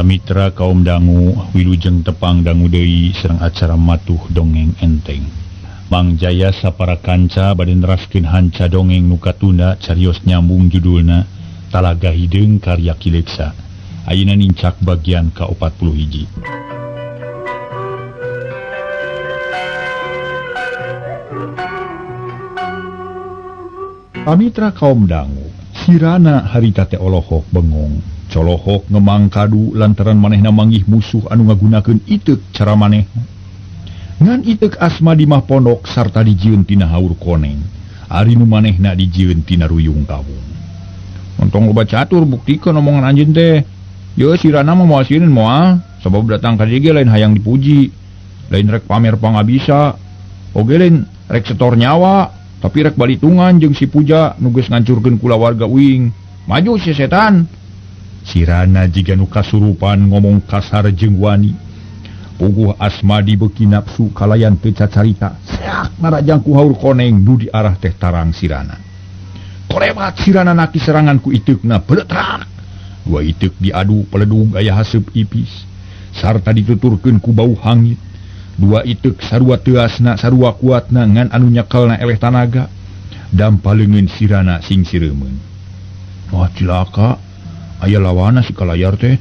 Mitra kaum dangu wilujeng tepang dangu deui sareng acara matuh dongeng enteng. Mang Jaya sapara kanca bade neraskeun hanca dongeng nu katunda carios nyambung judulna Talaga Hideung karya Kileksa. Ayeuna nincak bagian ka-41. Pamitra kaum dangu, sirana harita teh olohok bengong, colohok ngemang kadu lantaran manehna manggih musuh anu ngagunakeun iteuk cara manehna. Ngan iteuk Asmadi mah pondok sarta dijieun tina haur koneng, ari nu manehna dijieun tina ruyung kawung. Montong loba catur buktikeun omongan anjeun teh. Ye sirana mah moal sieun moal, sabab datang ka dieu ge lain hayang dipuji, lain rek pamer pangabisa, oge lain rek setor nyawa. Tapi rek balitungan jeung si Puja nu geus ngancurkeun kula warga uing. Maju si setan. Sirana jiga nu kasurupan ngomong kasar jeung wani. Puguh Asmadi beuki nafsu kalayan teu cacarita. Seak narajang ku haur koneng nu di arah teh tarang sirana. Korebat sirana naki serangan ku iteukna beletrak. Dua iteuk diadu peledug aya haseup ipis. Sarta dituturkeun ku bau hangit. Dua iteuk sarua teasna sarua kuatna ngan anu nyekelna eleh tanaga. Dampaleungeun sirana sing sireumeun. Wah cilaka, aya lawana si kalayar teh.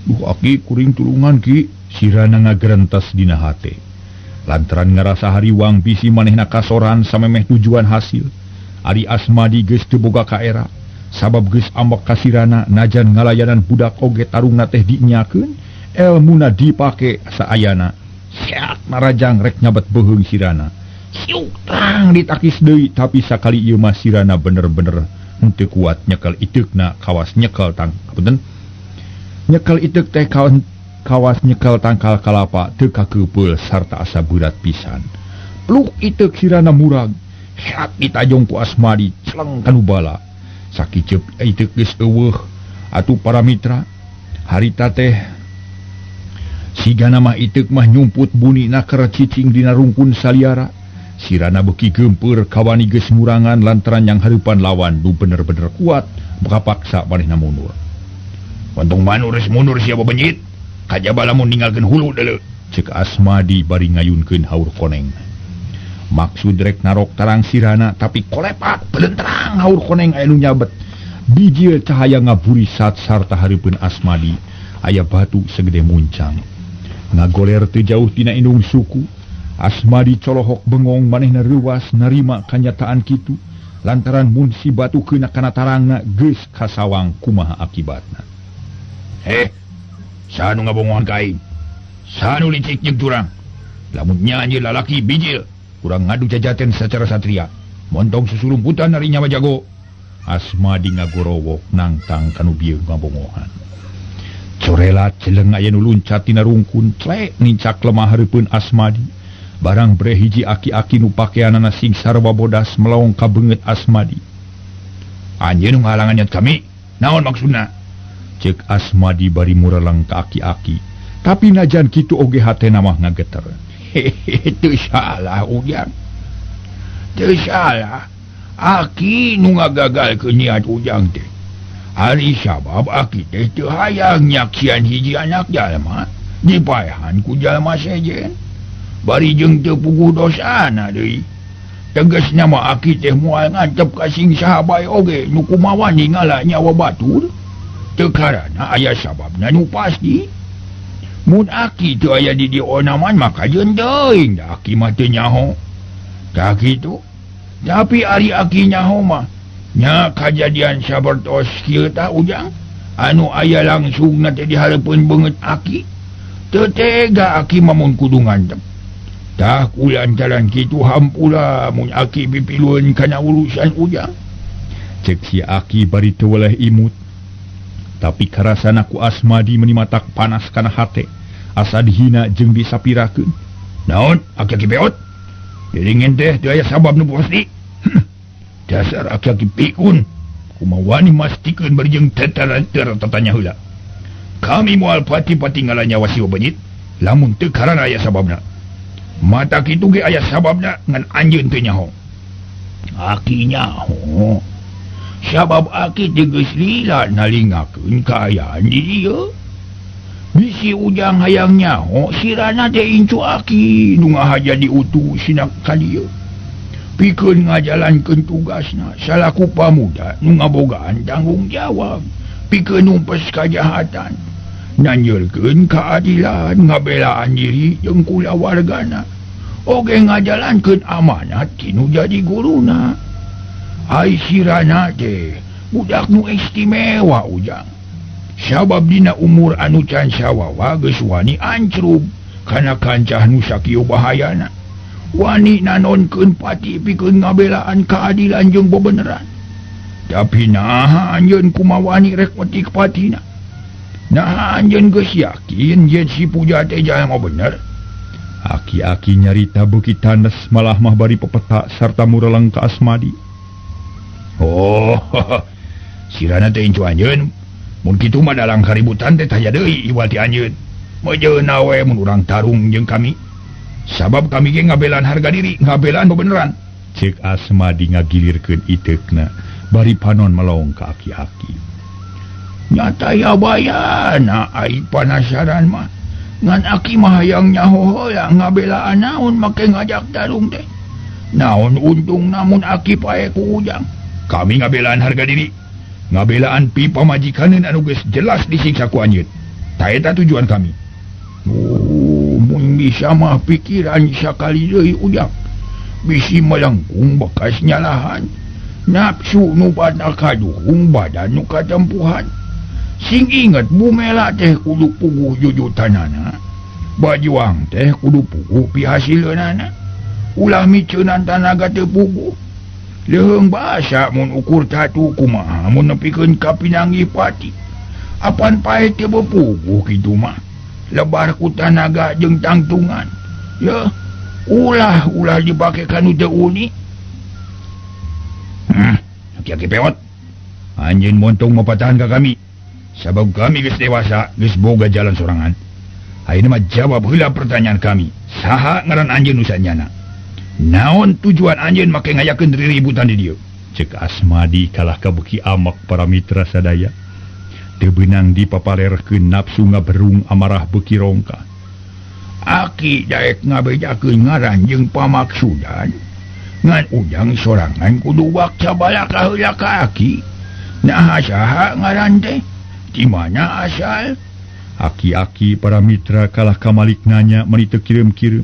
Duh aki kuring tulungan ki, sirana ngagerentes dina hate. Lantaran ngarasa hariwang bisi manehna kasoran samemeh tujuan hasil. Ari Asmadi geus teu boga kaera, sabab geus ambek ka sirana najan ngalayanan budak oge tarungna teh dinyakeun, elmuna dipake saayana. Seak narajang rek nyabat beheung sirana. Siuk tang ditakis deui, tapi sakali ieu mah sirana bener-bener henteu kuat nyekel iteukna kawas nyekel tang. Punten. Nyekel iteuk teh kawas nyekel tangkal kalapa teu kakeupeul sarta asa berat pisan. Peluk iteuk sirana murag. Heat ditajong ku Asmadi celeng kanu bala. Sakicep iteuk geus eueuh atuh para mitra. Harita teh sigana mah iteuk mah nyumput bunina keur cicing dina rungkun saliara. Sirana beuki geumpeur kawani geus ngurangan lantaran yang hareupan lawan nu bener-bener kuat bakapaksa manehna mundur. Wantong manur geus mundur sia bebenyit, kajaba lamun ninggalkeun hulu deuleu, ceuk Asmadi bari ngayunkeun haur koneng. Maksud rek narok tarang sirana tapi kolepat belentrang haur koneng anu nyabet. Bijil cahaya ngaburisat sarta hareupeun Asmadi aya batu segede muncang. Ngagoler teu jauh tina indung suku. Asmadi colohok bengong manehna reuwas narima kanyataan kitu lantaran mun si batu keuna kana tarangna geus kasawang kumaha akibatna. Sanu ngabongohan ka aing? Sanu licik jeung curang? Lamun nyanyi lalaki bijil, kurang ngadu jajaten secara satria. Montong susulumputan ari nyawa jago. Asmadi ngagorowok nangtang kanu bieu ngabongohan. Corelat celeng aya nu luncat tina rungkun clek nincak lemah hareupeun Asmadi. Barang bre hiji aki-aki nu pakeanana sing sarwa bodas melawong ka beungeut Asmadi. Anjeun nu ngahalangan nyat kami, naon maksudna? Ceuk Asmadi bari mureleng ka aki-aki. Tapi najan kitu oge hatena mah ngageter. Teu salah ujang. Teu salah. Aki nu ngagagalkeun niat ujang teh. Ari sabab aki teh teu hayang nyaksian hiji anak jalma dipaehan ku jalma sejen. Bari jeung teu puguh dosana deui. Tegasna mah aki teh moal ngancep ka sing saha bae oge nu kumaha ningala nyawa batur. Teu karana aya sababna nu pasti. Mun aki teu aya di dieu onaman maka jeun teuing da aki mah teu nyaho. Tah kitu. Tapi ari aki nyaho mah nya kajadian sabertos kieu tah ujang anu aya langsungna teh di hareupeun beungeut aki. Teu tega aki mah mun kudu ngancep. Tah kulantaran kitu hampura mun aki pipilueun kana urusan ujang. Cek si aki bari teu weleh imut. Tapi karasana ku Asmadi meuni matak panas kana hate. Asa dihina jeung disapirakeun. Naon aki-aki beot? Diringin teh teu aya sabab nu pasti. Dasar aki-aki pikun. Kumaha wani mastikeun bari jeung tetalanteur tatanya heula. Kami moal pati-pati ngalah nyawa si benyit lamun teu karana aya sababna. Mata kitu ge aya sababna ngan anjeun teu nyaho. Aki nyaho. Sabab aki teu geus lila nalingakeun kaayaan di dieu. bisi ujang hayangnya sirana teh incu aki nu ngahaja diutus sinak ka dieu pikeun ngajalankeun tugasna salaku pamuda nu ngabogaan tanggung jawab pikeun numpes kajahatan nanyeulkeun keadilan ngabelaan diri jeung kulawargana oge ngajalankeun amanat tinu jadi guruna. Ai sirana teh budak nu istimewa ujang sabab dina umur anu can sawawa geus wani ancrub kana kancah nu sakieu bahayana wani nanonkeun pati pikeun ngabelaan keadilan jeung bebeneran tapi naha anjeun kumaha wani rek metik patina naha anjeun geus yakin yen si Puja teh jalma bener. Aki-aki nyarita beuki tandes malah mah bari pepeta sarta mureleng ka Asmadi. Oh sirana teh incu anjeun mun kitu mah dalam kaributan teh taya deui iwati anjeun meujeun we mun urang tarung jeung kami sabab kami ge ngabelaan harga diri ngabelaan bebeneran cek Asmadi ngagilirkeun iteukna bari panon melong ka aki-aki. Nyata ya bayana ai panasaran mah ngan aki mah hayang nyaho yang ngabelaan naon make ngajak tarung teh naon untung namun aki pae ku ujang kami ngabelaan harga diri ngabelaan pipa majikaneun anu geus jelas disiksa ku anjeun ta eta tujuan kami. Mun bisa mah pikiran sakali deui ujang bisi melengkung bekas nyalahan nafsu nu pada kaduhung badan nu katempuhan sing inget bumela teh kudu puguh jujutanana bajuang teh kudu puguh pihasileunana ulah miceunan tanaga teu puguh leheung basa mun ukur tatu kumaha mun nepikeun ka pinanggi pati apan pae teu bepuguh kitu mah lebar ku tanaga jeung tangtungan ya ulah dipake kanu teu uni. Aki-aki pewot anjeun montong mapatahan ka kami sabab kami geus dewasa geus boga jalan sorangan. Ayeuna mah jawab heula pertanyaan kami saha ngaran anjeun nu sanyana naon tujuan anjeun make ngayakeun riributan di dieu cek Asmadi kalah kabeuki amak para mitra sadaya teu beunang dipapalerkeun nafsu ngaberung amarah beuki rongka. Aki daek ngabejakeun ngaran jeung pamaksudan ngan ujang sorangan kudu wakca balaka heula ka aki nah saha ngaran teh di mana asal. Aki-aki para mitra kalah kamalik nanya meni teu kireum-kireum.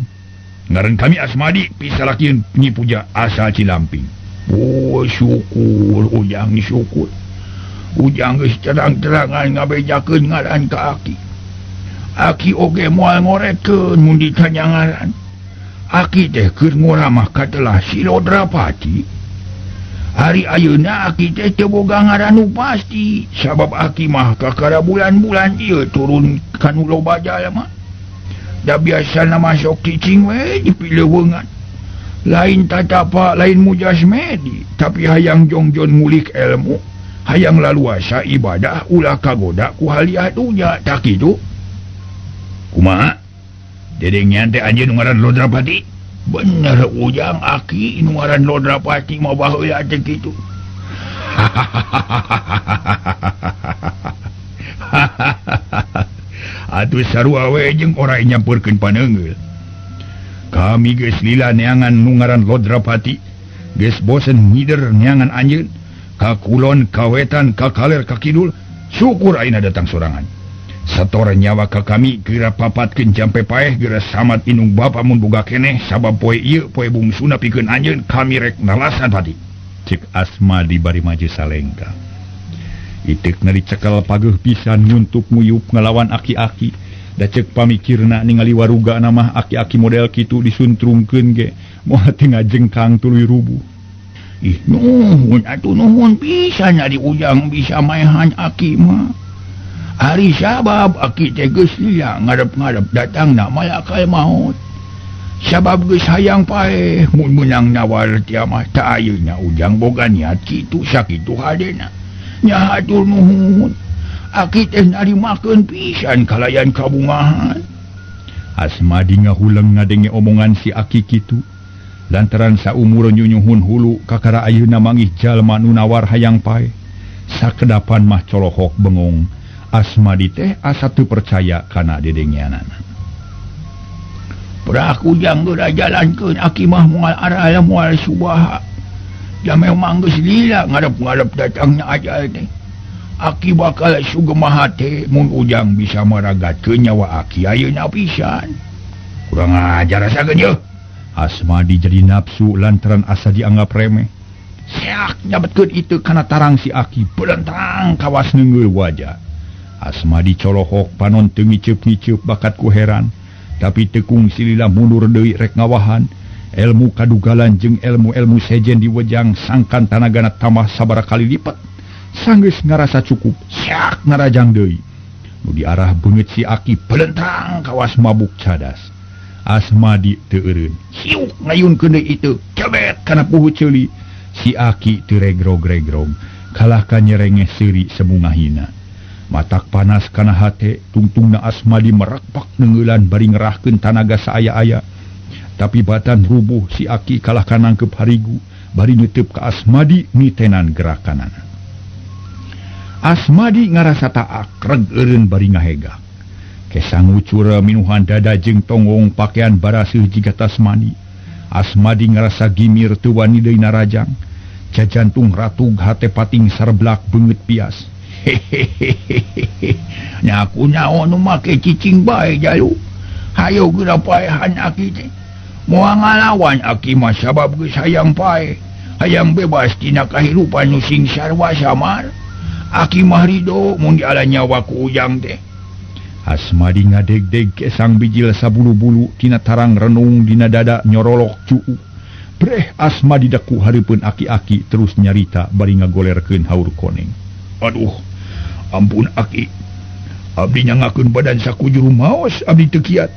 Ngaran kami Asmadi pisalakieun Nyi Puja asal Cilamping. Oh syukur ujang syukur ujang geus terang-terangan ngabejakeun ngaran ka aki. Aki oge moal ngorekeun mun ditanya ngaran. Aki teh keur nguramah katelah si Lodrapati. Hari ayeuna aki teh teu boga ngaran nu pasti sabab aki mah kakara bulan-bulan ieu turun kanu loba jalma. Da biasana masuk cicing we dipileuweungan. Lain tatapa lain mujasmedi tapi hayang jongjon ngulik ilmu, hayang laluasa ibadah ulah kagoda ku haliah dunya tak kitu. Kumaha? Dedengnya teh anjeun ngaran Lodrapati? Bener ujang aki nu ngaran Lodrapati mah baheula teh kitu. Atuh sarua we jeung ora nyampeurkeun paneungeul. Kami geus lila neangan nu ngaran Lodrapati, geus bosen ngider neangan anjeun ka kulon ka wetan ka kaler ka kidul, syukur ayeuna datang sorangan. Satore nyawa ka kami kira papatkeun jampe paeh geura samat inung bapa mun boga keneh sabab poe ieu poe bungsuna pikeun anjeun kami rek nalasan pati. Cek Asmadi bari maju salengka. Iteukna dicekel pageuh pisan nguntuk nguyup ngalawan aki-aki. Da cek pamikirna ningali waruga mah aki-aki model kitu disuntrungkeun ge moal teu ngajengkang tuluy rubuh. Ih nuhun atuh nuhun pisan ari ujang bisa maehan aki mah. Hari sabab aki teh geus lila ngarep-ngarep datangna malakal maut. Sabab geus hayang paeh mun meunang nawar tia mah ta ayeuna ujang boga niat kitu sakitu hadena. Nya hatur nuhun. Aki teh narimakeun pisan kalayan kabungahan. Asmadi ngahuleng ngadenge omongan si aki kitu. Lantaran saumur nyunyuhun hulu kakara ayeuna mangih jalma nu nawar hayang paeh. Sakedapan mah colohok bengong. Asmadi teh asa teu percaya kana dedengianana. Pernah ujang geura jalankeun aki mah moal arah moal subaha. Ya memang geus lila ngarep-ngarep datangnya ajal teh. Aki bakal sugemaha teh mun ujang bisa maragatkeun nyawa aki ayeuna pisan. Kurang ajar asakeun yeuh. Asmadi jadi nafsu lantaran asa dianggap remeh. Seak nyabetkeun itu kana tarang si aki belentang kawas neungeul wajah. Asmadi colohok panon teu ngiceup-ngiceup bakat ku heran, tapi tekung silila mundur deui rek ngawahan. Ilmu kadugalan jeung ilmu-ilmu sejen di wejang sangkan tanagana tambah sabaraha kali lipat. Sanggeus ngarasa cukup, seak narajang deui. Nu diarah beungeut si aki belentang kawas mabuk cadas. Asmadi teu eureun. Hiuk ngayunkeun deui itu, cebet kana puhu ceuli. Si aki teu regrog-regrog, kalah ka nyerengeh seuri semungahina. Matak panas kana hate, tungtungna Asmadi merekpak neungeulan bari ngerahkeun tanaga saaya-aya. Tapi batan rubuh si aki kalah ka nangkep harigu, bari neuteup ka Asmadi nitenan gerakanana. Asmadi ngarasa taak reg eureun bari ngahegak. Kesang ucura minuhan dada jeung tonggong pakaian baraseuh jiga Asmadi. Asmadi ngarasa gimir teu wani deui narajang. Jajantung ratug hate pating sareblak beungeut pias. Hehehehe. Nyaku naon nu make cicing bae jalu. Hayo geura paehan aki teh. Moal ngalawan aki mah sabab geus hayang pae. Hayang bebas tina kahirupan nu sing sarwa samar. Aki mah ridho mun diala nyawa ku ujang teh. Asmadi ngadeg-deg kesang bijil sabulu-bulu tina tarang renung dina dada nyorolok cuu. Breh Asmadi daku hareupeun aki-aki terus nyarita bari ngagolerkeun haur koneng. Aduh, ampun aki. Abdi nyangakeun badan sakujur rumaos abdi teu kiat.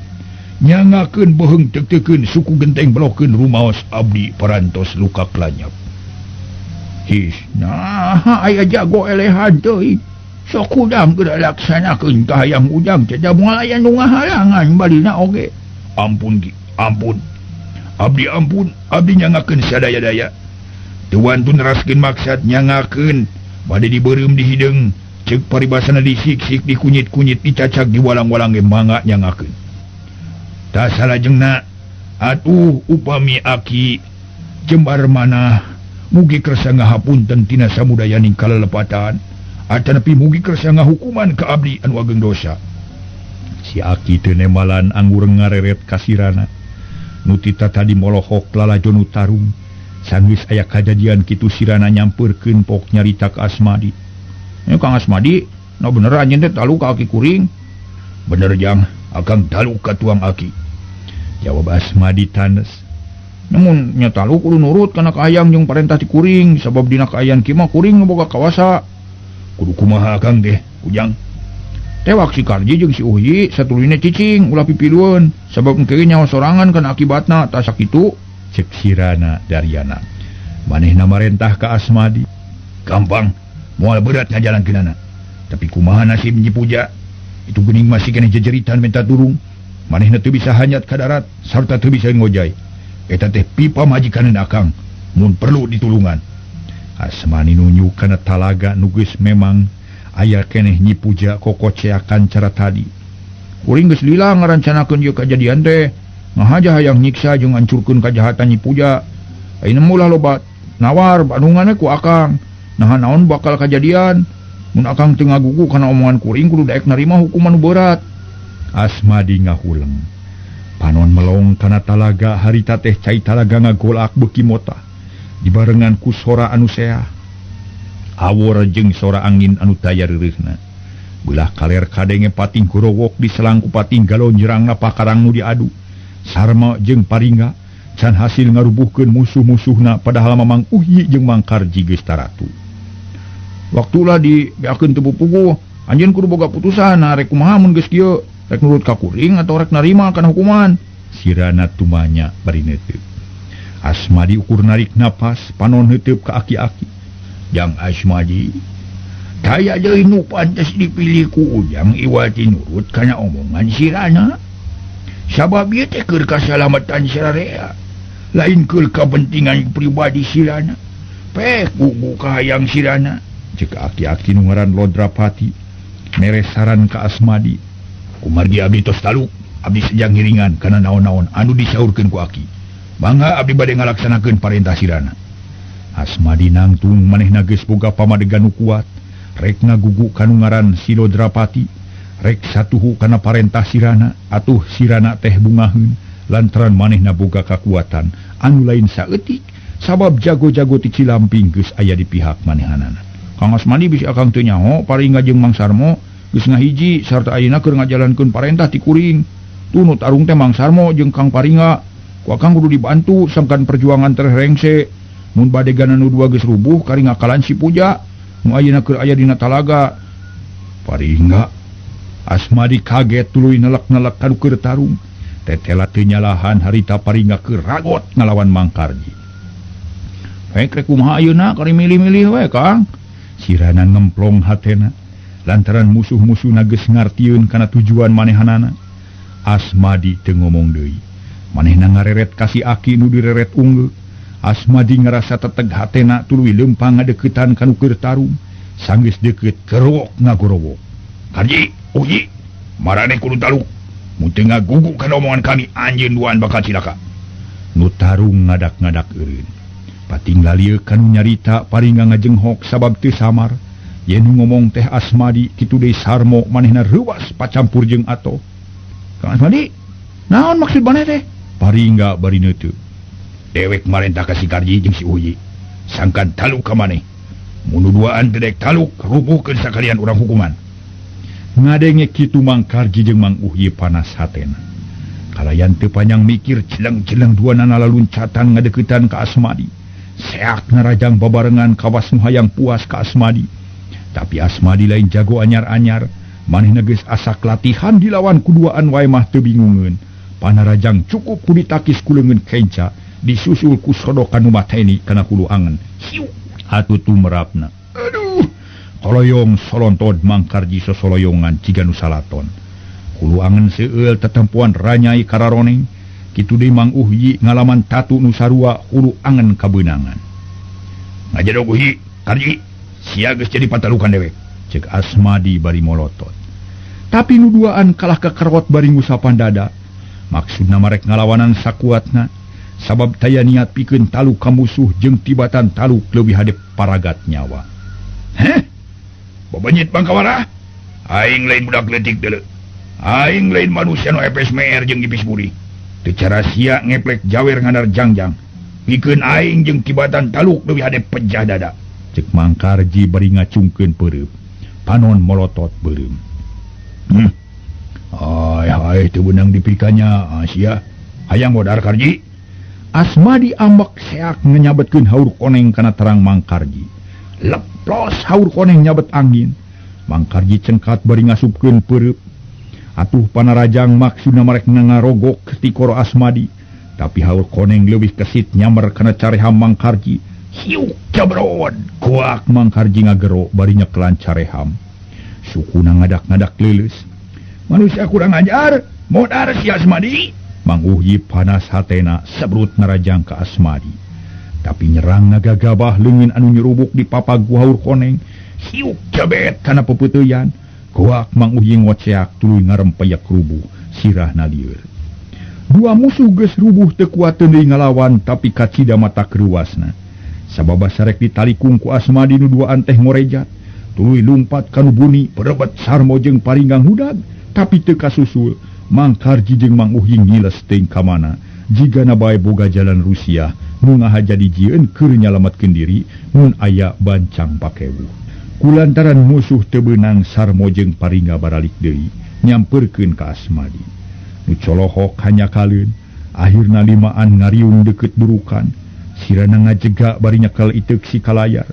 Nyangakeun beheung teu-teukeun suku genteng belohkeun rumaos abdi parantos luka klanyap. His, nah aya jago elehan teuing. Sok udang geura laksanakeun ka hayang ujang teh da moal aya nu ngahalangan balina oge. Ampun ki, ampun. Abdi ampun, abdi nyangakeun sadaya-daya. Teu wantun neraskeun maksad nyangakeun bade dibeureum di hideung, ceuk paribasana disik-sik, dikunyit-kunyit, dicacak, diwalang-walang ge mangga nyangakeun. Tah salajengna atuh upami aki jembar manah mugi kersa ngahapunten tina samudayaning kalelepatan. Atanapi mugi kersa ngahukuman ka abdi anu ageng dosa. Si aki teu nemalan anggur ngareret kasirana. Nu tita tadi molohok lalajon nu tarung. Sanggeus aya kajadian kitu sirana nyampeurkeun pok nyarita ka Asmadi. Kang Asmadi, na bener anjeun teh talu ka aki kuring. Bener jang, akang talu ka tuang aki. Jawab Asmadi tanes. Namun nya talu kudu nurut kana kaayang jeung parentah ti kuring, sabab dina kaayaan kieu mah kuring nu boga kawasa. Kudu kumaha akang teh, ujang? Tewak si Karji jeung si Uhyi satulina cicing ulah pipilueun sabab engke nyawa sorangan kana akibatna tah sakitu, cek sirana Daryana. Manehna marentah ka Asmadi. Gampang, moal berat ngajalankeunana. Tapi kumaha nasib Nyi Puja? Itu geuning masih keneh jejeritan menta durung. Manehna teu bisa hanyat ka darat sarta teu bisa ngojay. Eta teh pipa majikaneun akang, mun perlu ditulungan. Asmani nunjuk kana talaga nu geus memang aya keneh Nyi Puja kokoceakan cara tadi. Kuring geus lila ngarancanakeun ieu kajadian teh. Ngahaja hayang nyiksa jeung ngancurkeun kajahatan Nyi Puja. Ayeuna mulah loba nawar bandunganna ku akang. Naha naon bakal kajadian. Mun akang teu ngagugu kana omongan kuring kudu daek narima hukuman nu berat. Asmadi ngahuleng. Panon melong kana talaga harita teh cai talaga ngagolak beuki mota. Dibarengan ku sora anu seah. Awor jeung sora angin anu taya reureuhna. Belah kaler kadenge pating gorowok diselang ku pating galonjerangna pakarang nu diadu. Sarma jeung Paringga can hasil ngarubuhkeun musuh-musuhna padahal mamang Uhyi jeung Mang Karji geus taratu. Waktulah dibeakeun teu puguh, anjeun kudu boga putusan rek kumaha mun geus kieu, rek nurut ka kuring atau rek narima kana hukuman. Sirana tumanya bari neuteuk. Asmadi ukur narik napas panon heuteub ka aki-aki. Jang Asmadi, daya deui nu pantes dipilih ku ujang iwati nurut kana omongan sirana. Sabab ieu teh keur kasalamatan sararea, lain keur kapentingan pribadi sirana. Pek gugu ka hayang sirana, cek aki-aki nu ngaran Lodrapati. mere saran ka Asmadi. Kumargi abdi tos taluk, abdi sejang ngiringan kana naon-naon anu disaurkeun ku Aki. Mangga abdi bade ngalaksanakeun parentah sirana. Asmadi nangtung manehna geus boga pamadegan nu kuat, rek ngagugu kanu ngaran Silodrapati, rek satuhu kana parentah sirana, atuh sirana teh bungaheun lantaran manehna boga kakuatan anu lain saeutik sabab jago-jago ti Cilamping geus aya di pihak manehanana. Kang Asmadi bisi akang teu nyaho paringa jeung Mang Sarmo geus ngahiji sarta ayeuna keur ngajalankeun parentah ti kuring. Tu nu tarung teh Mang Sarmo jeung Kang Paringa. Ku akang kudu dibantu sangkan perjuangan teh rengse. Mun badegana nu dua geus rubuh kari ngakalan si Puja nu ayeuna keur aya dina talaga. Paringa. Asmadi kaget tuluy nelek-nelek kanu keur tarung. Tetela teu nyalahan harita Paringa keur ragot ngalawan Mang Karji. Rek kumaha ayeuna kari milih-milih we Kang. Sirana ngemplong hatena lantaran musuh-musuhna geus ngartieun kana tujuan manehanana. Asmadi teu ngomong deui. Manehna ngareret ka si Aki nu direret unggul. Asmadi ngerasa teteg hatena tuluy lempang ngadeuketan kanu keur tarung. Sanggeus deukeut kerok ngagorowok. Karji, uji, marane kudu taluk. Mun teu ngagugu kana omongan kami anjeun duaan bakal cilaka. Nu tarung ngadak-ngadak eureun. Patinggal ieu kanu nyarita Paringa ngajenghok sabab teu samar. Yen ngomong teh Asmadi kitu deui Sarmo manehna reuwas pacampur jeung Ato. Kang Asmadi, naon maksud maneh teh? Paringga bari neuteu. Dewek marentah ka si Karji jeung si Uji. Sangkan taluk ka maneh. Mun duaan dedek taluk rubuhkeun sakalian urang hukuman. Ngadenge kitu Mang Karji jeung Mang Uhyi panas hatena. Kalayan teu panjang mikir celeng-celeng duanana laluncatan ngadeuketan ka Asmadi. Seak narajang babarengan kawas nu hayang puas ka Asmadi. Tapi Asmadi lain jago anyar-anyar, manehna geus asak latihan dilawan kuduaan wae mah teu bingungeun. Panarajang cukup ku ditakis ku leungeun kenca, disusul ku sodokan nu mateni kana hulu angen. Hiu, atuh tumrapna. Aduh, Koloyong solontod Mang Karji sosoloyongan ciga nu salaton. Hulu angen seueul tetempuan ranyai kararoneng, kitu deui Mang Uhyi ngalaman tatu nu sarua hulu angen kabeunangan. Ngajadog Uhyi, Karji, sia geus jadi patalukan dewek. Cek Asmadi bari molotot. Tapi nu duaan kalah kekerot bari ngusapan dada. Maksudna marek ngalawanan sakuatna, sabab taya niat pikeun taluk ka musuh jeung tibatan taluk leuwih hadep paragat nyawa. Heh? Babanyit Bangkawara? Aing lain budak leutik deuleu. Aing lain manusia nu epes meer jeung ipis buri. Teu cara sia ngeplek jawer ngandar jangjang. Pikeun aing jeung tibatan taluk leuwih hadep pejah dada. Cek Mang Karji bari ngacungkeun peureup. Panon molotot beureum. Hai teu beunang dipikanya sia. Hayang modar Karji. Asmadi ambek seak nganyabetkeun haur koneng kana terang Mang Karji. Leplos haur koneng nyabet angin. Mang Karji cengkat bari ngasupkeun peureup. Atuh panarajang maksudna marek ngarogok ti koro Asmadi. Tapi haur koneng leuwih kesit nyamer kana careham Mang Karji. Hiu cabrod. Kuak Mang Karji ngagero bari nyeklan careham. Sukuna ngadak-ngadak leuleus. Manusia kurang ajar, modar si Asmadi. Mang Uhyi panas hatena sebrut narajang ka Asmadi. Tapi nyerang ngagagabah leungin anu nyerubuk di papag haur koneng. Hiu cabet kana pepeuteyan. Kuak Mang Uhyi ngoceak tuluy ngarempeyak rubuh sirahna lieur. Dua musuh geus rubuh teu kuat deui ngalawan tapi kacida mata kreuwasna. Sabab sarek ditalikung ku Asmadi nu duaan teh ngorejat. Tuluy lumpat kanu buni perebet Sarmo jeung Paringgang hudag. Tapi teu kasusul, Mang Karji jeung Mang Uhyi ngiles teuing ka mana. Jigana bae boga jalan Rusia, nu ngahaja dijieun keur nyalametkeun diri mun aya bancang pakewu. Kulantaran musuh teu beunang Sarmo jeung Paringga baralik deui nyamperkeun ka Asmadi. Nu colohok hanya kaleun, akhirna limaan ngariung deukeut durukan. Sirana ngajega bari nyekel iteuk si kalayar.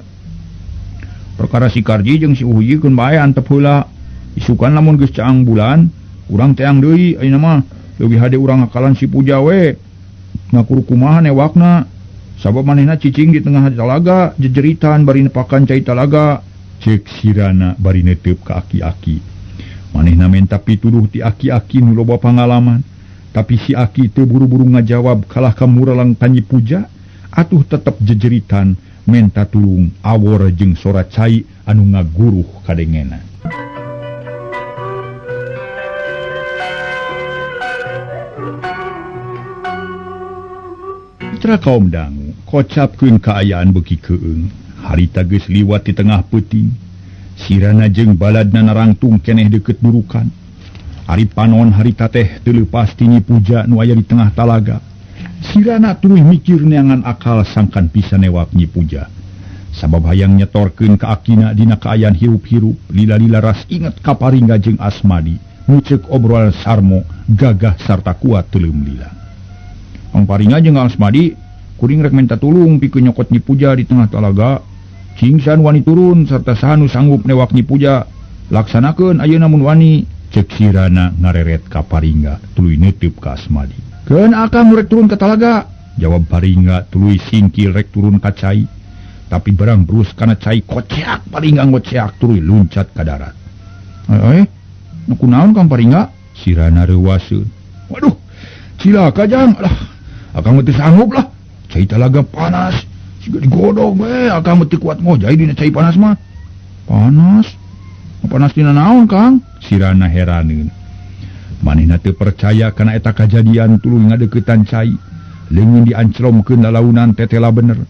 Perkara si Karji jeung si Uhyi keun bae antep heula. Isukan lamun geus caang bulan, urang teang deui ayeuna mah leuwih hade urang ngakalan si Puja we. Ngakur kumaha newakna, sabab manehna cicing di tengah talaga jejeritan bari nepakan cai talaga. Cek sirana bari neuteup ka aki-aki. Manehna menta pituduh ti aki-aki nu loba pangalaman, tapi si Aki teu buru-buru ngajawab kalah ka muralang Panji Puja, atuh tetep jejeritan menta tulung awor jeung sora cai anu ngaguruh kadengena. Mitra kaum dangu kocapkeun kaayaan beki keung. Harita geus liwat di tengah peuting. Sirana jeung baladna narangtung keneh deukeut durukan. Ari panon harita teh teu leupas ti Nyi Puja nu aya di tengah talaga. Sirana tuluy mikir neangan akal sangkan pisan newak Nyi Puja. Sabab hayang nyetorkeun ka akina dina kaayaan hirup-hirup, lila-lila ras inget ka Paringga jeung Asmadi, nu ceuk obrolan sarmo, gagah sarta kuat teu leuem lila. Kang Paringga jeung Asmadi kuring rek minta tulung pikeun nyokot Nyi Puja di tengah talaga. Cingsan wani turun sarta saha nu sanggup newak Nyi Puja. Laksanakeun ayeuna mun wani, ceuk Sirana ngareret ka Paringga tuluy neuteup ka Asmadi. Keun akang rek turun ka talaga, jawab Paringga tuluy singkil rek turun ka cai. Tapi berang brus kana cai koceak Paringga ngoceak tuluy luncat ka darat. Nu kunaon Kang Paringga? Sirana reuwaseun. Waduh, cilaka jang. Akang mah teu sanggup lah. Cai talaga panas. Siga digodog we, akang mah teu kuat ngojai dina cai panas mah. Panas? Panas dina naon, Kang? Sirana heraneun. Manehna teu percaya kana eta kajadian tuluy ngadeuketan cai. Leungin dianclomkeun lalaunan tetela bener.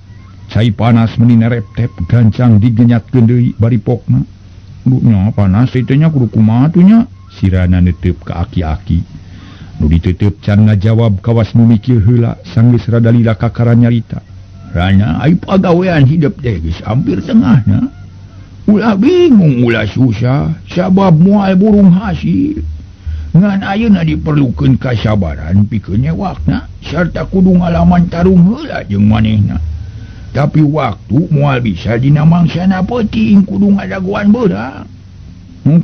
Cai panas meni nerep-tep gancang digenyatkeun deui bari pokna. Nya panas teh nya kudu kumaha atuh nya? Sirana neuteup ka aki-aki. Nu diteuteub can ngajawab kawas nu mikir heula sanggeus rada lila kakara nyarita. Rana ai pagawean hidup teh geus hampir tengahna. Ulah bingung ulah susah sabab moal burung hasil. Ngan ayeuna diperlukeun kasabaran pikeun nyewakna sarta kudu ngalaman tarung heula jeung manehna. Tapi waktu moal bisa dina mangsana peuting kudu ngadagoan beurang.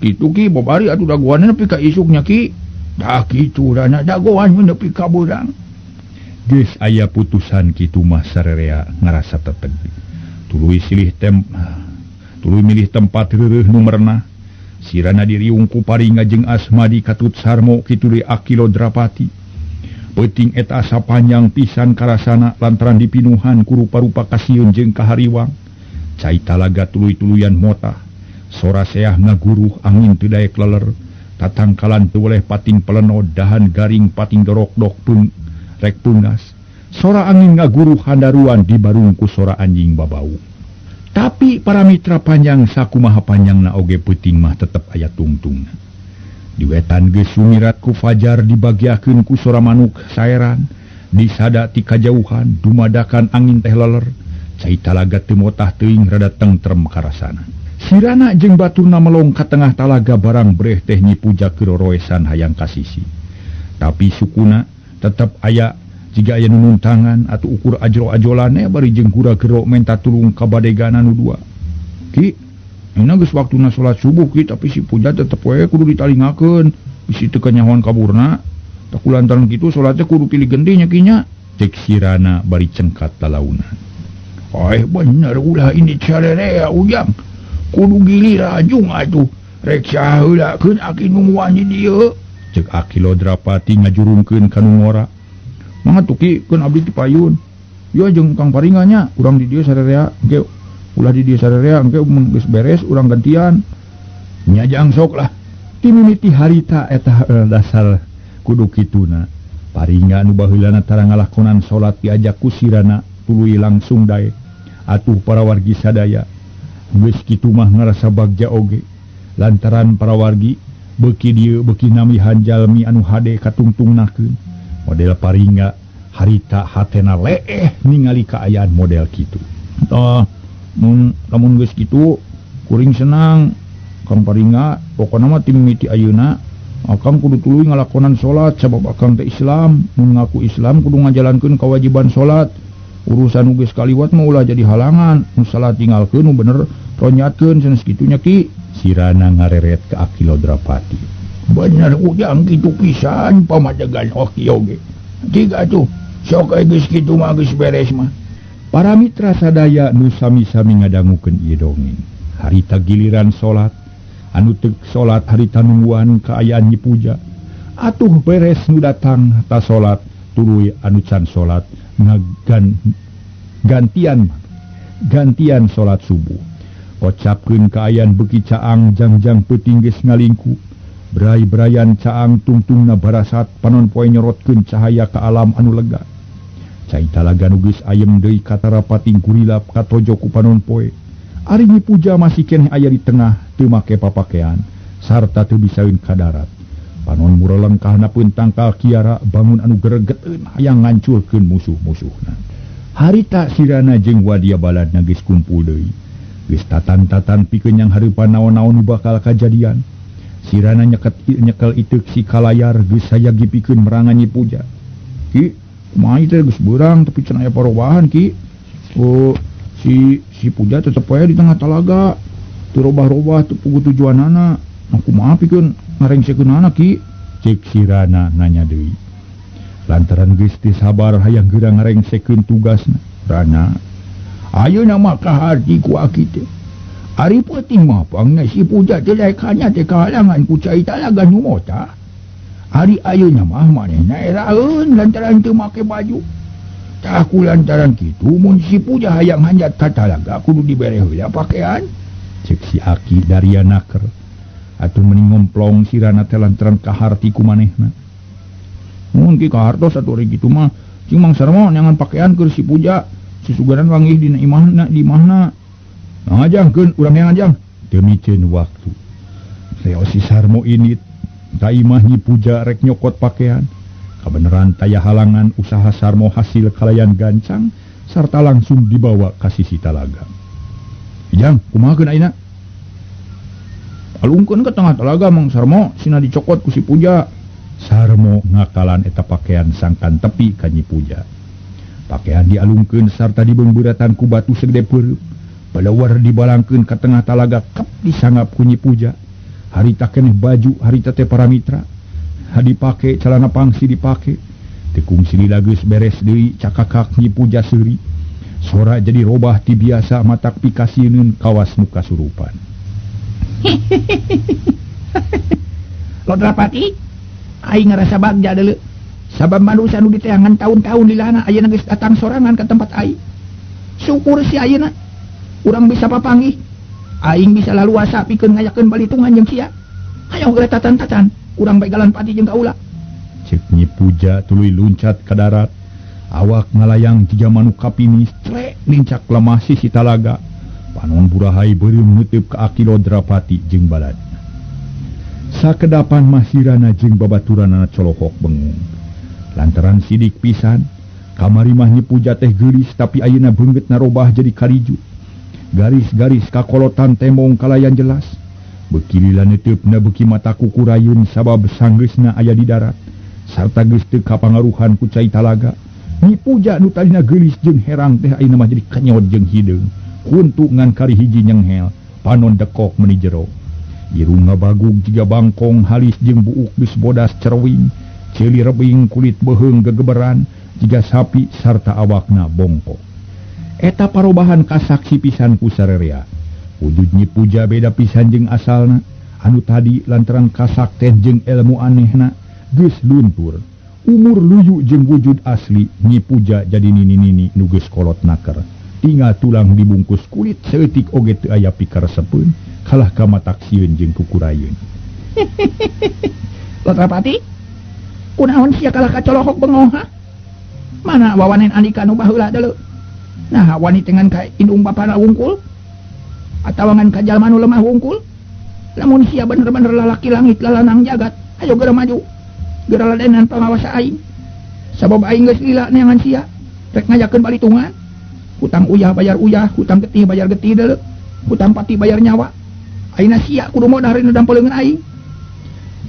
Kitu ki babari atuh dagoan nepi ka isuknya ki. Dah kitu rana dagoan nepi ka beurang. Geus aya putusan kitu mah sarerea ngarasa tetegi. Tuluy milih tempat reureuh nu merenah. Sirana diriung ku Paringga jeung Asmadi katut sarmo kitu deui Akilo Drapati. Peuting eta sapanjang pisan karasana lantaran dipinuhan ku rupa-rupa kasieun jeung kahariwang. Cai talaga tuluy-tuluyan motah. Sora seah ngaguruh angin teu daek leler. Tatangkalan teu boleh pating pelenod dahan garing pating dorok-dok pun rek pungas. Sora angin ngaguruh handaruan dibarung ku sora anjing babau. Tapi para mitra panjang sakumaha panjangna oge peuting mah tetep aya tungtungna. Di wetan geus sumirat ku fajar dibagiakeun ku sora manuk saeran. Disada ti kajauhan dumadakan angin teh leler. Cai talaga teu motah teuing rada tentrem karasana. Sirana jeung baturna melong ka tengah talaga barang breh teh Nyi Puja keroroesan hayang kasisi. Tapi sukuna tetep aya jiga aya nununtangan atuh ukur ajro-ajolane bari jeung gura gero menta tulung ka badegana nu dua. Ki, euna geus waktuna salat subuh ki tapi si Puja tetep we kudu ditalingakeun bisi teu kanyahoan kaburna. Tak kulantaran kitu salat teh kudu pilih genti nya kinya. Cek Sirana bari cengkat talaunan. Bener ulah ini carerea ujang. Kudu giliran ajung atuh rek saheulakeun aki nu wani dieu. Cek Akilo Drapati ngajurungkeun ka nu ngora. Mangga tuki keun abdi ti payun. Yo jeung Kang Paringga nya urang di dieu sarerea engke ulah di dieu sarerea engke mun geus beres urang gantian. Nya jang sok lah. Ti mimiti harita eta dasar kudu kituna. Paringga nu baheulana tara ngalakonan salat diajak ku Sirana tuluy langsung daek. Atuh para wargi sadaya geus kitu mah ngarasa bagja oge lantaran para wargi beuki dieu beuki namihan jalmi anu hade katungtungnakeun. Model Paringga harita hatena leeh ningali kaayaan model kitu. Lamun geus kitu kuring senang Kang Paringga pokona mah tim mimiti ayeuna akang kudu tuluy ngalakonan salat sabab akang teh Islam. Mun ngaku Islam kudu ngajalankeun kewajiban salat. Urusan geus kaliwat mah ulah jadi halangan. Nu salat tinggalkeun nu bener ronyatkeun sanes kitunya ki. Sirana ngareret ke Akilo Drapati. Bener ujang kitu pisan pamadegan oki oge. Tiga tuh sok geus kitu mah geus beres mah. Para mitra sadaya nu sami-sami ngadangukeun ieu dongeng. Harita giliran salat anu teu salat harita nungguan kaayaan Nyi Puja. Atuh beres nu datang ta salat tuluy anu can salat gantian salat subuh. Ocapkeun kaayaan beuki caang jangjang peuting geus ngalingku. Berai-berayan caang tungtungna barasat panon poe nyorotkeun cahaya ka alam anu lega. Cai talaga nugeus ayem deui katara pating kurilap katojo ku panon poe. Ari Nyi Puja masih keneh aya di tengah teu make papakean sarta teu bisaeun ka darat. Panon murelengkahna pun tangkal kiara bangun anu gregeteun hayang ngancurkeun musuh-musuhna. Harita sirana jeung wadia baladna geus kumpul deui. Geus tatan-tatan pikeun yang hareupan naon-naon nu bakal kajadian. Sirana nyekel iteuk si kalayar geus sayagi pikeun merangan Nyi Puja. Ki, kumaha teh geus beurang tapi can aya parobahan ki. Oh, si Puja tetep wae di tengah talaga. Teu robah-robah teu puguh tujuanana. Nah kumaha pikeun ngarengsekeunana ki? Cek sirana nanya deui. Lantaran geus teu sabar hayang geura ngarengsekeun tugasna. Rana, ayeuna mah kaharti ku aki teh. Ari peuting mah pangna si Puja teh laekanya teh kahalangan ku cai talaga nu mota. Ari ayeuna mah manehna eraeun lantaran teu make baju. Tah ku lantaran kitu mun si Puja hayang hanjat ka talaga kudu dibere heula pakean. Cek si Aki dari naker. Atuh mending ngomplong sirana teh lantaran kaharti ku manehna. Mun ki kahartos atuh ari kitu mah cing Mang Sarmo nyangan pakean keur si Puja. Susugaran wangih dina imahna di imahna. Ngajangkeun urang ngajang demiceun waktu. Leo si Sarmo ini ta imah Nyi Puja rek nyokot pakean. Kabeneran taya halangan usaha Sarmo hasil kalayan gancang sarta langsung dibawa ka sisi talaga. Jang, kumahakeun ayeuna? Alungkeun ka tengah talaga Mang Sarmo sina dicokot ku si Puja. Sarmo ngakalan eta pakean sangkan tepi ka Nyi Puja. Pakean dialungkeun sarta dibeungbeuratan ku batu segede peureup. Balawar dibalangkeun ka tengah talaga kep disangap ku Nyi Puja. Harita keneh baju, harita teh paramitra. Dipake celana pangsi dipake. Tekung silila geus beres deui cakakak Nyi Puja seuri. Sora jadi robah ti biasa matak pikasieun kawas nu kasurupan. Lodrapati, aing ngarasa bagja deuleu. Sabab manusia nu diteangan tahun-tahun lilana ayeuna geus datang sorangan ka tempat aing. Syukur si ayeuna urang bisa papanggih. Aing bisa laluasa pikeun ngayakeun balitungan jeung sia. Hayang geura tatan-tatan, urang bae galan pati jeung kaula. Cek Nyi Puja tuluy luncat ka darat. Awak ngalayang jiga manu kapini strek lincak lemah sisi talaga. Panon burahay beureum neuteub ka Aki Lodrapati jeung balad. Sakedapan masirana jeung babaturanana colohok bengung. Lantaran sidik pisan, kamari mah Nyi Puja teh geulis tapi ayeuna beungeutna robah jadi kariju. Garis-garis kakolotan tembong kalayan jelas. Beuki lila neuteupna beuki mata kukurayun sabab sanggeusna aya di darat. Sarta geus teu kapangaruhan ku cai talaga. Nyi Puja nu tadina geulis jeung herang teh ayeuna mah jadi kenyot jeung hideung. Kuntu ngan kari hiji nyenghel, panon dekok meuni jero. Irungna bagug jiga bangkong halis jeung buuk geus bodas cerewing. Ceuli rebing kulit beheung gegeberan jiga sapi sarta awakna bongkok. Eta parobahan kasaksi pisan ku sarerea. Wujud Nyi Puja beda pisan jeung asalna. Anu tadi lantaran kasak teh jeung ilmu anehna geus luntur. Umur luyu jeung wujud asli Nyi Puja jadi nini-nini nu geus kolot naker. Tinggal tulang dibungkus kulit seeutik oge teu aya pikaresepeun kalah ka matak sieun jeung kukurayeun. Lodrapati, kunaon sia kalah kacolohok bengong ha? Mana wawanen andika nu baheula deuleu? Nah, wanita ngan ka indung bapana wungkul? Atawa ngan ka jalma nu lemah wungkul? Lamun sia bener-bener lalaki langit lalanang jagat, ayo geura maju. Geura ladenan pangawasa aing. Sabab aing geus lila neangan sia. Rek ngajakeun balitungan. Hutang uyah bayar uyah, hutang getih bayar getih deuleu. Hutang pati bayar nyawa. Ayeuna sia kudu modal rina dampeuleungan aing.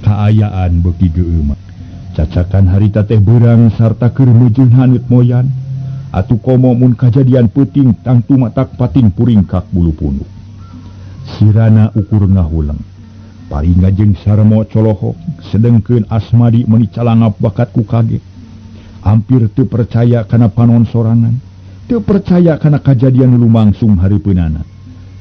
Kaayaan beuki geueuma. Cacakan harita teh beurang sarta keur meujeun haneut moyan. Atuh komo mun kajadian peuting tangtu matak pating puringkak bulu punduk. Sirana ukur ngahuleng. Paringa jeung Sarmo colohok sedengkeun Asmadi meuni calangap bakat ku kaget. Hampir teu percaya kana panon sorangan. Teu percaya kana kajadian nu lumangsung hareupeunana.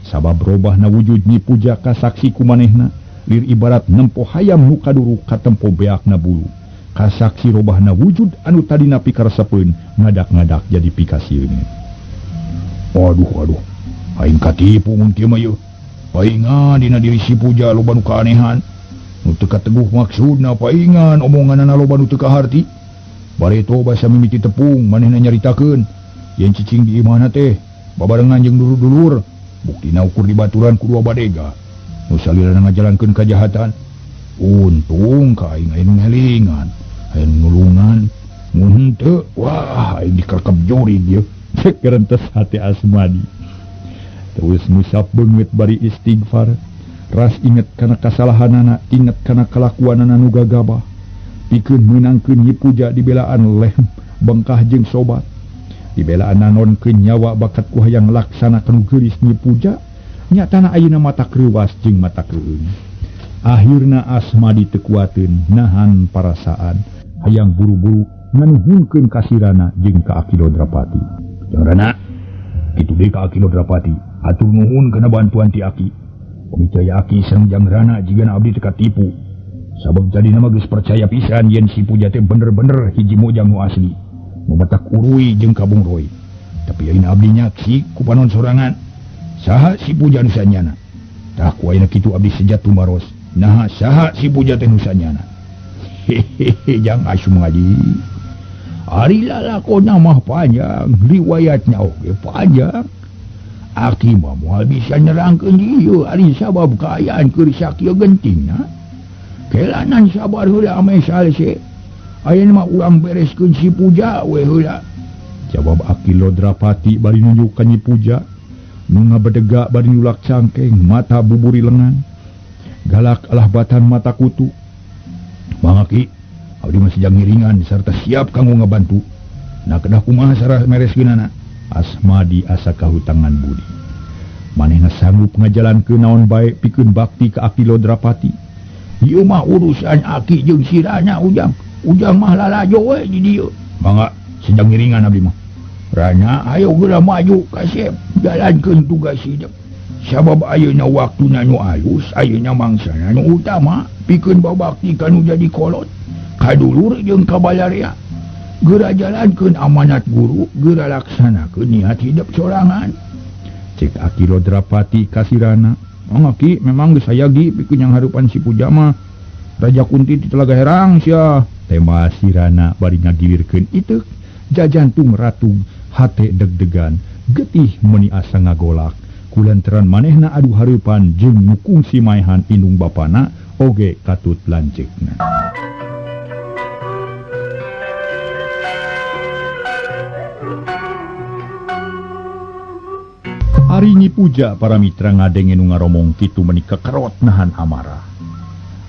Sabab robahna wujud Nyi Puja ka saksi ku manehna lir ibarat nempo hayam nu kaduru ka tempo beakna bulu. Kasaksi robahna wujud anu tadina pikaresepeun ngadak-ngadak jadi pikasieun. Waduh, aing katipu mun kieu mah yeuh. Paingan dina diri si Puja loba nu kaanehan. Nu teu kateguh maksudna paingan omonganna loba nu teu kaharti. Bareto basa mimiti tepung manehna nyaritakeun yen cicing di imahna teh babarengan jeung dulur-dulur buktina ukur di baturan kudu abadega nu salilana ngajalankeun kajahatan. Untung ka aing aya nu ngelingan aya nu nulungan mun henteu wah aing dikerekep juri dieu cek kerentes hati Asmadi. Terus musab beungeut bari istighfar ras inget kana kasalahanana inget kana kalakuanana nu gagabah pikeun meunangkeun Nyi Puja dibelaan leh bengkah jeung sobat dibelaan nanonkeun nyawa bakat ku hayang laksana kanu geulis Nyi Puja nyatana ayeuna mata kreuwas jeung mata kreueung. Akhirna Asmadi teu kuateun nahan parasaan hayang buru-buru nganuhunkeun ka Sirana jeung ka Akilodrapati. Jeung Rana kitu deui ka Akilodrapati atur nuhun kana bantuan ti Aki. Pamicaya Aki sareng Jang Rana jigana abdi teu katipu. Sabab jadina mah geus percaya pisan yen si Puja teh bener-bener hiji mojang nu asli, nu batak urui jeung kabung roy. Tapi ayeuna abdi nyaksi ku panon sorangan, saha si Puja nu sanyana? Tah ku ayeuna kitu abdi sejat tumaros. Nah, saha si Puja teh nu sanyana? Hehehe, Jang Asum Ngaji. Ari lalakonna mah panjang, riwayatnya oge panjang. Aki mah moal bisa nerangkeun ieu ari sabab kaayaan keur sakieu gentingna. Kelanan sabar heula ame salese. Ayeuna mah urang bereskeun si Puja we heula. Jawab Akilodrapati bari nunjuk ka Nyi Puja. Nu ngabedega bari nyulak cangkeng mata buburi lengan. Galak alah batan mata kutu. Mangaki, abdi masih jang ngiringan sarta siap kanggo ngabantu. Na kedah kumaha sarah mereskeunana? Asmadi asa kahutangan budi. Manehna sanggup ngajalankeun naon bae pikeun bakti ka Akilodrapati. Ieu mah urusan Aki jeung Sirana Ujang. Ujang mah lalajo we di dieu. Mangga, sedang ngiringan abdi mah. Rana ayo geura maju ka Sep, jalankeun tugas hidup. Sabab ayeuna waktuna nu alus, ayeuna mangsana nu utama pikeun babakti kanu jadi kolot, kadulur jeung kabalarea. Geura jalankeun amanat guru, geura laksanakeun niat hidup sorangan. Cek Akilodrapati ka Sirana. Mangaki memang geus hayagi pikeun yang harupan si Puja mah. Raja Kunti di Telaga Herang sia. Tema Sirana bari ngagilirkeun iteuk jajantung ratung hate deg-degan getih meuni asa ngagolak. Kulantaran manehna adu hareupan jeung nu kungsi maehan indung bapana oge katut lanceukna. Ari Nyi Puja para mitra ngadenge nu ngaromong kitu meuni kekerot nahan amarah.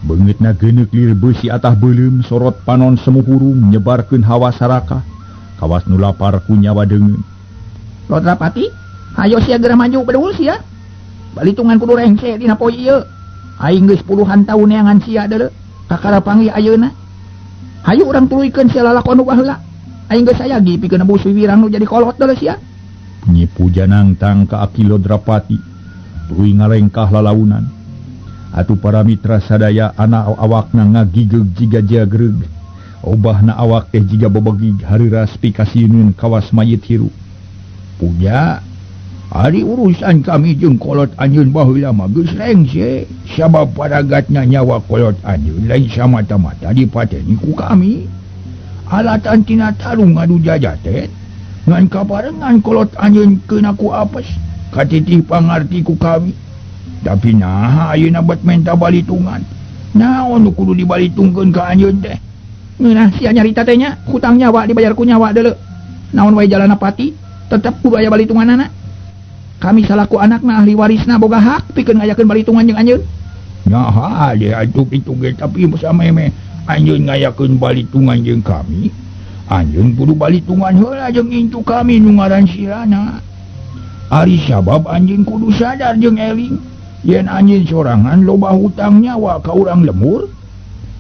Beungeutna geuneuk lir beusi atah beuleum sorot panon semu hurung nyebarkeun hawa saraka kawas nu lapar ku nyawa deungeun. Lodrapati, hayo sia geura maju bedul sia. Balitungan kudu rengse dina poe ieu. Aing geus puluhan taun neangan sia deuleu. Kakara panggih ayeuna. Hayu urang tuluykeun sia lalakon nu baheula. Aing geus sayagi pikeun nebus wiwirang nu jadi kolot deuleu sia. Nyi Puja nangtang ka Akilodrapati tuluy ngalengkah lalaunan. Atuh para mitra sadaya anak awakna ngagigeg jiga jagreg. Obahna awak teh jiga bebegig hariras pikasieun kawas mayit hirup. Puja, ari urusan kami jeung kolot anjeun baheula mah geus rengse, sabab paragatna nyawa kolot anjeun lain samata-mata dipateni ku kami. Alatan tina tarung ngadu jajatet, ngan kabarengan kolot anjeun keun aku apes, katitih pangarti ku kami. Tapi naha ayeuna bet menta balitungan. Naon nu kudu dibalitungkeun ka anjeun teh? Ngeunah sia nyarita teh nya, hutang nyawa dibayar ku nyawa deuleu. Naon wae jalana pati? Tetap kudu aya balitunganana. Kami salaku anakna ahli warisna boga hak pikeun ngayakeun balitungan jeung anjeun. Nyaha ade atuh kitu ge tapi sameme anjeun ngayakeun balitungan jeung kami. Anjeun kudu balitungan heula jeung incu kami nu ngaran Sirana. Ari sabab anjeun kudu sadar jeung eling yen anjeun sorangan loba hutang nyawa ka urang lemur.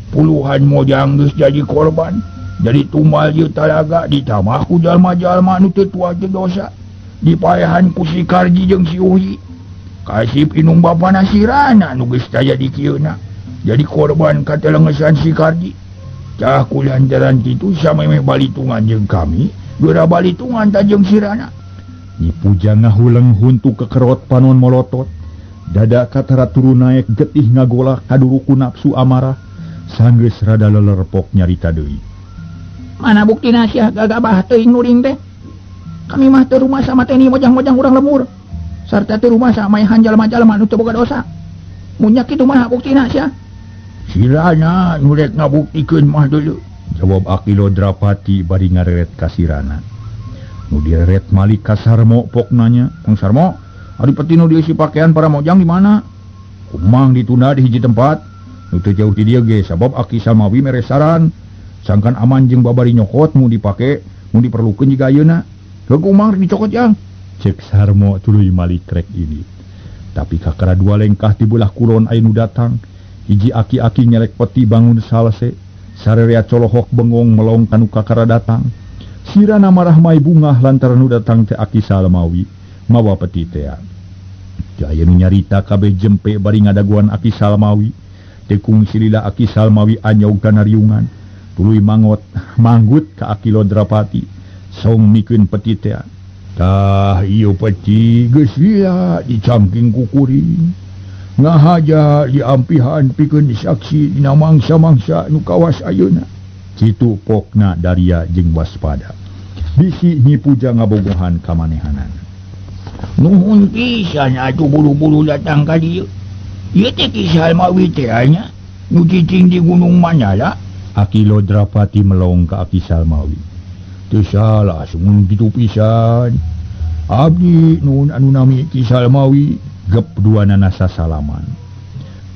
Puluhan mojang geus jadi korban. Jadi tumbal ieu talaga ditamah ku jalma-jalma nu teu tua teu dosa. Dipaehan ku si Karji jeung si Uhi. Kasip inung bapana Sirana nu geus jadi kieuna. Jadi korban katelengesan si Karji. Cah kulantaran kitu samemeh balitungan jeung kami, geura balitungan ta jeung Sirana. Nyi Puja ngahuleng huntu kekerot panon molotot. Dada katara turun naek getih ngagolak kaduruku nafsu amarah. Sanggeus rada lelerpok nyarita deui. Mana bukti nasya gagabah teuing nuring teh. Kami mah teu rumasa mateni mojang-mojang urang lemur. Sarta teu rumasa maehan jalma-jalma nu teu boga dosa. Mun nya kitu mah bukti nasya. Sirana nurek ngabuktikeun mah dulu. Jawab Akilodrapati bari ngareret ka Sirana. Nu direret malik ka Sarmo pok nanya, "Kang Sarmo, adipati nu diisi pakaian para mojang di mana?" "Kumang ditunda di hiji tempat. Nu teu jauh ti dieu ge sabab Aki Salmawi mere saran. Sangkan aman jeung babari nyokot mun dipake, mun diperlukeun jiga ayeuna." "Teu kumang dicokot jang?" Cek Sarmo tuluy malik rek ini. Tapi kakara dua lengkah ti belah kulon aya nu datang. Hiji aki-aki nyelek peti bangun salse. Sarerea colohok bengong melong kanu kakara datang. Sirana marah mai bungah lantaran nu datang teh Aki Salmawi mawa peti teh. Jaya nu nyarita kabeh jempe bari ngadaguan Aki Salmawi. Tekung silila Aki Salmawi anyog kana riungan. Tuluy manggut ka Akilodrapati. Song mikeun peti teh. "Tah ieu peti geus lila dicangking ku kuring. Ngahaja diampihan pikeun disaksi dina mangsa-mangsa nu kawas ayeuna." Kitu pokna Daria jeung waspada. Bisi Nyi Puja ngabogohan kamanehanan. "Nuhun pisan atuh buru-buru datang ka dieu. Ieu teh Ki Salmawi teh nya nu cicing di Gunung Mandala." Akilodrapati melong ka Aki Salmawi. "Teu salah sungun kitu pisan. Abdi nuhun anu nami Ki Salmawi." Gep duanana sasalaman.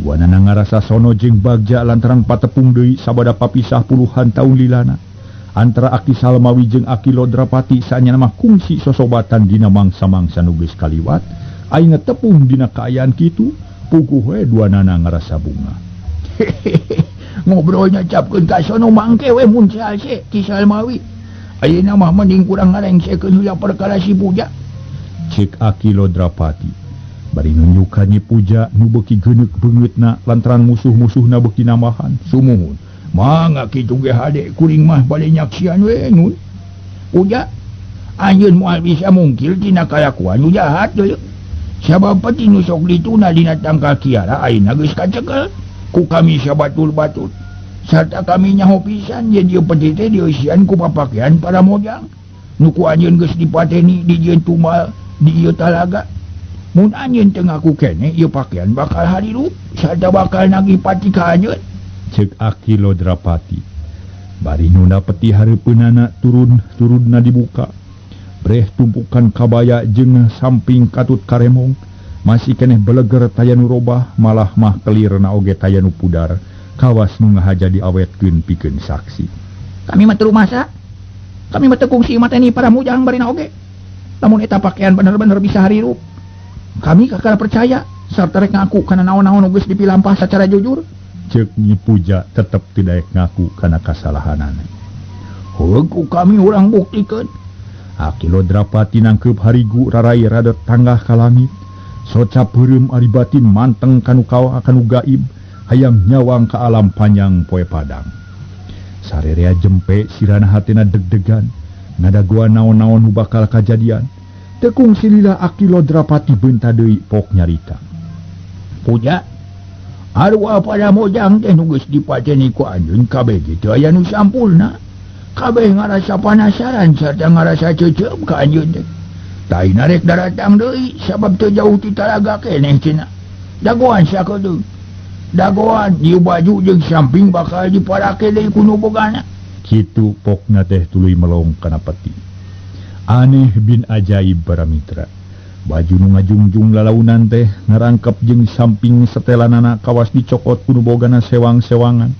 Duanana ngarasa sono jeung bagja lantaran patepung deui sabada papisah puluhan taun lilana. Antara Aki Salmawi jeung Akilodrapati saanyana mah kungsi sosobatan dina mangsa-mangsa nu geus kaliwat. Aing tepung dina kaayaan kitu, puguh we duanana ngarasa bunga. "Ngobrolnya capkeun ka sono mangke we mun salse Ki Salmawi. Ayeuna mah mending kurang ngarengsekeun heula perkara si Puja." Cek Akilodrapati. Bari nunjukan Nyi Puja nu beuki geuneuk beungeutna lantaran musuh-musuhna beuki namahan. "Sumuhun, mangga kitu ge hade kuring mah bade nyaksian we nun. Puja, anjeun moal bisa mungkil tina kalakuan nu jahat deui. Sabab peti nu sok dituna dina tangkal kiara ayeuna geus kacekel ku kami sabatul-batul. Sarta kami nyaho pisan yen ieu peti teh dieusian ku papakean para mojang. Nu ku anjeun geus dipateni dijieun tumal di ieu talaga. Mun anjeun teu ngaku keneh ieu pakaian bakal harirup sarta bakal nagih pati ka anjeun." Cek Akilodrapati. Bari nuna peti hareupeunana turunna dibuka. Breh tumpukan kabaya jeung samping katut karemong. Masih keneh beleger taya nu robah, malah mah kelirna oge taya nu pudar. Kawas nu ngahaja diawetkeun pikeun saksi. Kami mah teu rumasa. Kami mah teu kungsi mateni para mujang barina oge. Lamun eta pakaian bener-bener bisa harirup, kami kakara percaya sarta rek ngaku kana naon-naon nu geus dipilampah sacara jujur. Cek Nyi Puja tetep teu daek ngaku kana kasalahanana. "Heuh ku kami urang buktikeun." Akilodrapati nangkeup harigu rarai rada tanggah ka langit. Socap heureum ari batin manteng kanu kawah kanu gaib, hayang nyawang ka alam panjang poe padang. Sarerea jempe sirana hatena deg-degan, ngadaguan naon-naon nu bakal kajadian. Tekung silila Akilodrapati beunta deui pok nyarita. "Puja, arwah para mojang teh nu geus dipateni ku anjeun kabeh ge teu aya nu sampulna. Kabeh ngarasa panasaran sarta ngarasa ceuceup ka anjeun teh. Taina rek daratang deui sabab teu jauh ti talaga keneh cenah. Dagoan sakedeung. Dagoan ieu baju jeung samping bakal diparake deui ku nu bogana." Kitu pokna teh tuluy melong kana peti. Aneh bin ajaib para mitra. Baju nu ngajungjung lalaunan teh ngarangkep jeung samping setelanana kawas dicokot kudu bogana sewang-sewangan.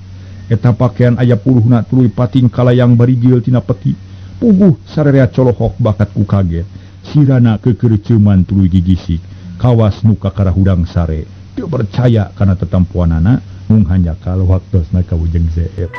Eta pakaian aya puluhna tuluy pating kalayang barigil tina peti. Puguh sarerea colohok bakat ku kaget. Sirana kekereuceuman tuluy gigisik. Kawas nu kakara hudang sare. Teu percaya kana tetempuanana mung hanya kalau waktosna kawujeng ZF.